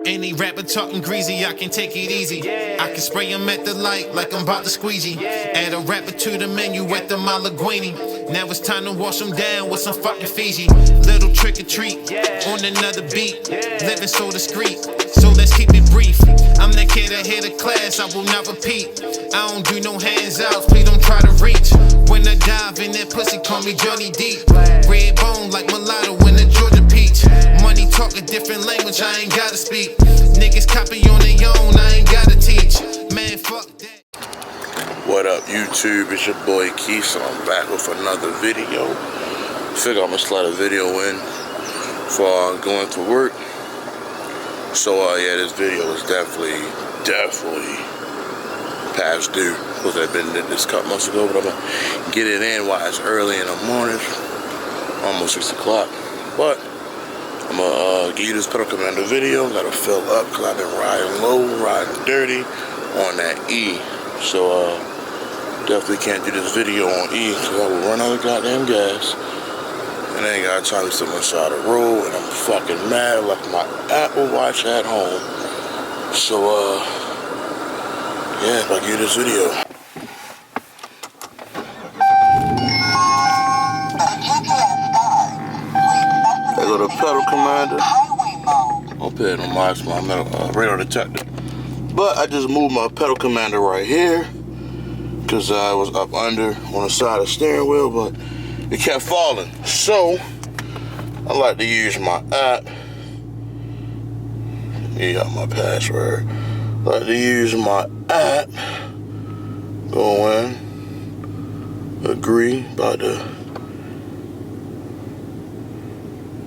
Any rapper talking greasy, I can take it easy. I can spray him at the light like I'm about to squeegee. Add a rapper to the menu at the Malaguini. Now it's time to wash him down with some fucking Fiji. Little trick or treat on another beat. Living so discreet, so let's keep it brief. I'm that kid ahead of class, I will not repeat. I don't do no hands out, please don't try to reach. When I dive in that pussy, call me Johnny Deep. Red bone like mulatto in the Georgia peach. Money talk a different language, I ain't gotta speak. Niggas copy on their own, I ain't gotta teach. Man, fuck that. What up, YouTube? It's your boy Keith, so I'm back with another video. Figure I'm gonna slide a video in for going to work. So yeah, this video is definitely past due. Supposed to have been this couple months ago, but I'm gonna get it in while it's early in the morning, almost 6 o'clock. But I'm gonna give you this pedal commander video. Gotta fill up because I've been riding low, riding dirty on that E. So definitely can't do this video on E because I will run out of goddamn gas. And I ain't got time to sit on the side of the road, and I'm fucking mad. I left my Apple Watch at home. So yeah, if I give you this video. There go the pedal commander. I'm paying no marks my radar detector. But I just moved my pedal commander right here because I was up under on the side of the steering wheel, but it kept falling. So I like to use my app. You got my password. I like to use my app. Go in. Agree. About to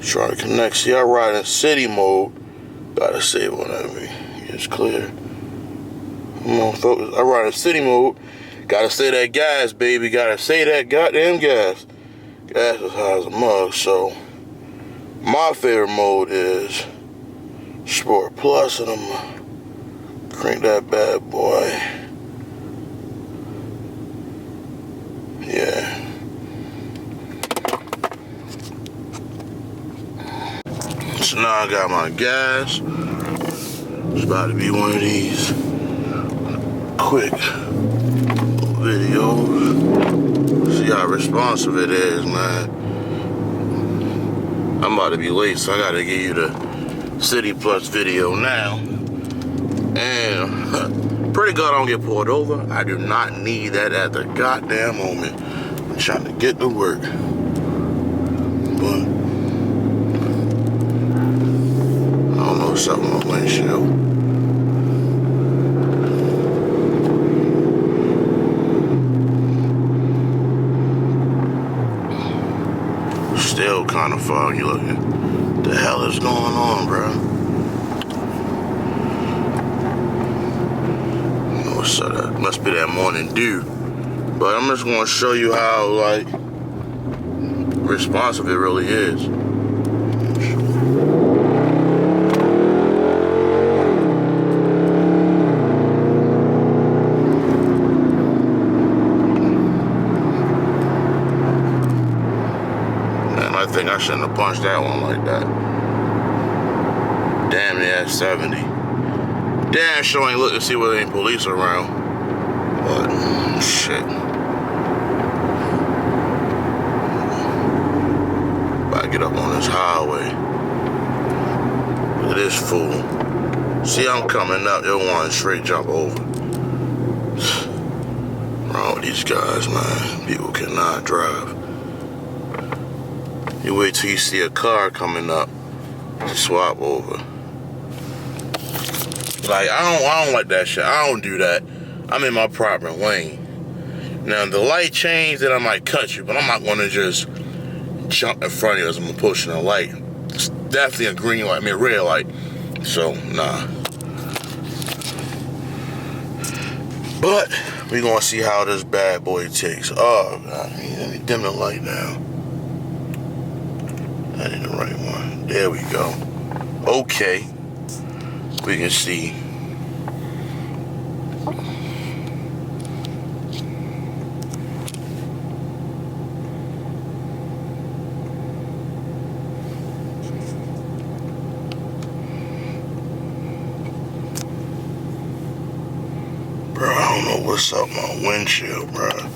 try to connect. See, I ride in city mode. Gotta save whatever. It's clear. Come on, focus. I ride in city mode. Gotta say that gas, baby. Gotta say that goddamn gas. Gas is high as a mug. So my favorite mode is Sport Plus, and I'm gonna crank that bad boy. Yeah. So now I got my gas. It's about to be one of these quick videos. See how responsive it is, man. I'm about to be late, so I gotta give you the City Plus video now. And pretty good I don't get pulled over. I do not need that at the goddamn moment. I'm trying to get to work. But I don't know something on my windshield. Still kind of foggy looking. The hell is going on, bro? Oh, so that must be that morning dew. But I'm just gonna show you how like responsive it really is. I think I shouldn't have punched that one like that. Damn, yeah, 70. Damn sure ain't look to see whether there ain't police around. But, shit. About to get up on this highway. Look at this fool. See, I'm coming up, they'll want to straight jump over. Wrong with these guys, man. People cannot drive. You wait till you see a car coming up to swap over. Like, I don't like that shit. I don't do that. I'm in my proper lane. Now, if the light changed, then I might cut you, but I'm not gonna just jump in front of you as I'm pushing a light. It's definitely a green light, I mean a red light. So, nah. But we gonna see how this bad boy takes. Oh, God, let me dim the light down. That ain't the right one. There we go. Okay. We can see. don't know what's up my windshield, bruh.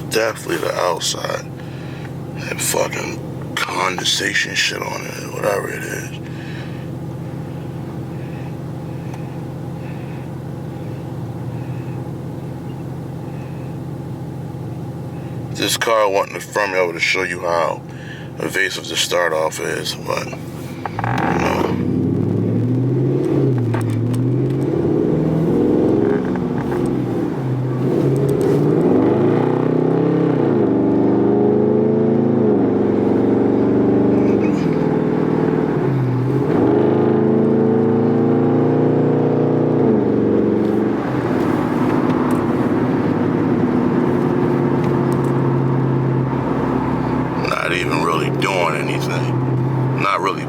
Definitely the outside. That fucking condensation shit on it, whatever it is. This car I wanted to front me over to show you how evasive the start off is, but you know.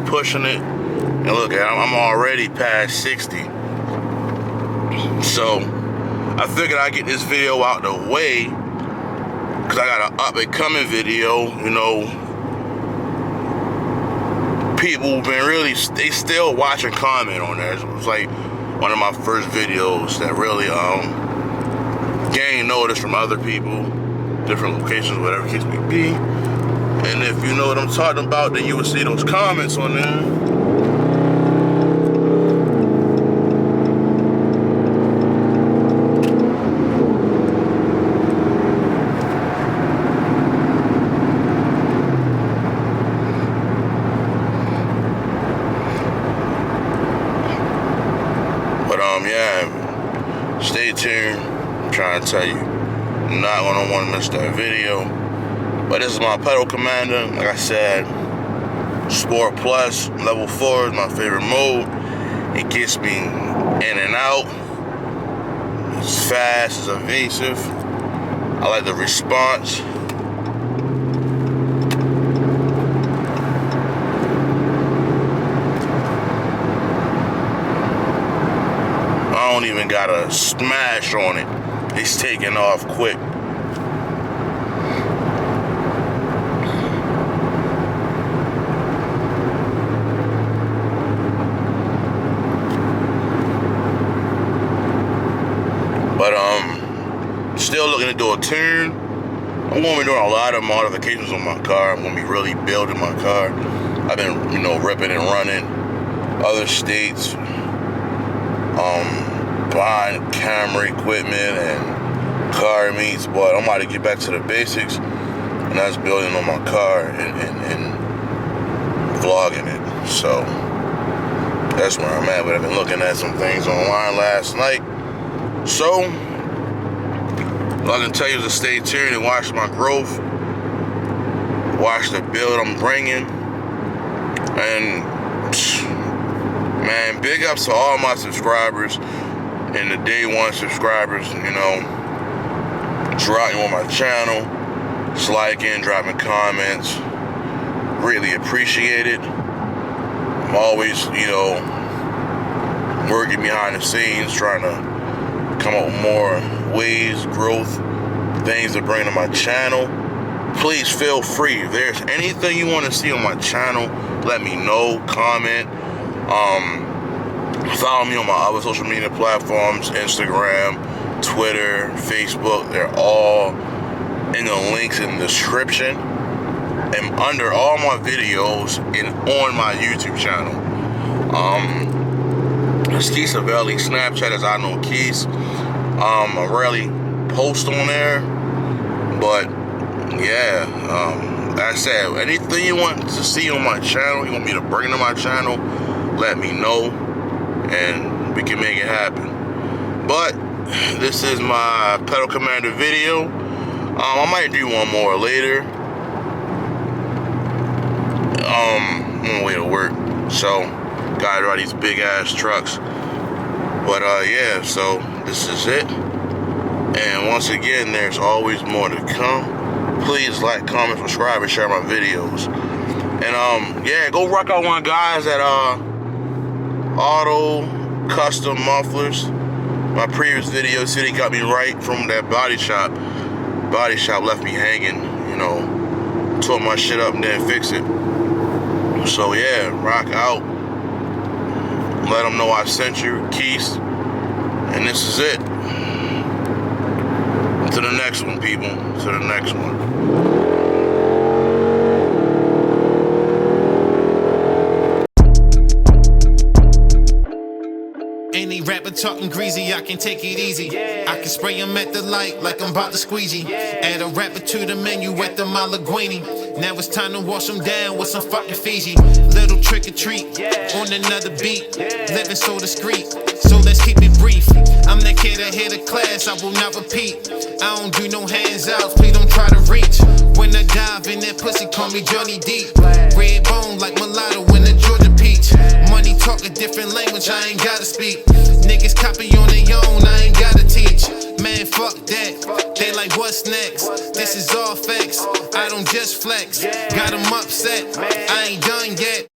Pushing it, and look, I'm already past 60. So I figured I'd get this video out the way because I got an up and coming video. You know, people been really, they still watch and comment on there. It was like one of my first videos that really gained notice from other people, different locations, whatever the case may be. And if you know what I'm talking about, then you will see those comments on there. But yeah, stay tuned. I'm trying to tell you, you're not gonna want to miss that video. But this is my pedal commander. Like I said, Sport Plus, level 4 is my favorite mode. It gets me in and out. It's fast, it's evasive. I like the response. I don't even got a smash on it. It's taking off quick. But still looking to do a tune. I'm gonna be doing a lot of modifications on my car. I'm gonna be really building my car. I've been, you know, ripping and running other states, buying camera equipment and car meets, but I'm about to get back to the basics, and that's building on my car and vlogging it. So that's where I'm at. But I've been looking at some things online last night. So, all I can tell you is to stay tuned and watch my growth. Watch the build I'm bringing. And, man, big ups to all my subscribers and the day one subscribers, you know, dropping on my channel, liking, dropping comments. Really appreciate it. I'm always, you know, working behind the scenes, trying to come up with more ways, growth, things to bring to my channel. Please feel free. If there's anything you want to see on my channel, let me know, comment. Follow me on my other social media platforms, Instagram, Twitter, Facebook. They're all in the links in the description and under all my videos and on my YouTube channel. Keith Savelli, Snapchat as I know Keith. I rarely post on there, but yeah, like I said, anything you want to see on my channel, you want me to bring to my channel, let me know, and we can make it happen. But this is my pedal commander video. I might do one more later. I'm on my way to work, so gotta drive these big ass trucks. But yeah, so this is it. And once again, there's always more to come. Please like, comment, subscribe, and share my videos. And yeah, go rock out one guys at Auto Custom Mufflers. My previous video said he got me right from that body shop. Body shop left me hanging, you know, tore my shit up and didn't fix it. So yeah, rock out. Let them know I sent you, Keys. And this is it. To the next one, people. To the next one. Any rapper talking greasy, I can take it easy. I can spray him at the light like I'm about to squeegee. Add a rapper to the menu at the Malaguini. Now it's time to wash him down with some fucking Fiji. Little trick or treat on another beat. Living so discreet, so let's keep it brief. I'm that kid ahead of class, I will not repeat. I don't do no hands out, please don't try to reach. When I dive in that pussy, call me Johnny Deep. Red bone like mulatto in the Georgia peach. Money talk a different language, I ain't gotta speak. Niggas copy on their own, I ain't gotta teach. Man, fuck that. They like, what's next? This is all facts. I don't just flex. Got them upset. I ain't done yet.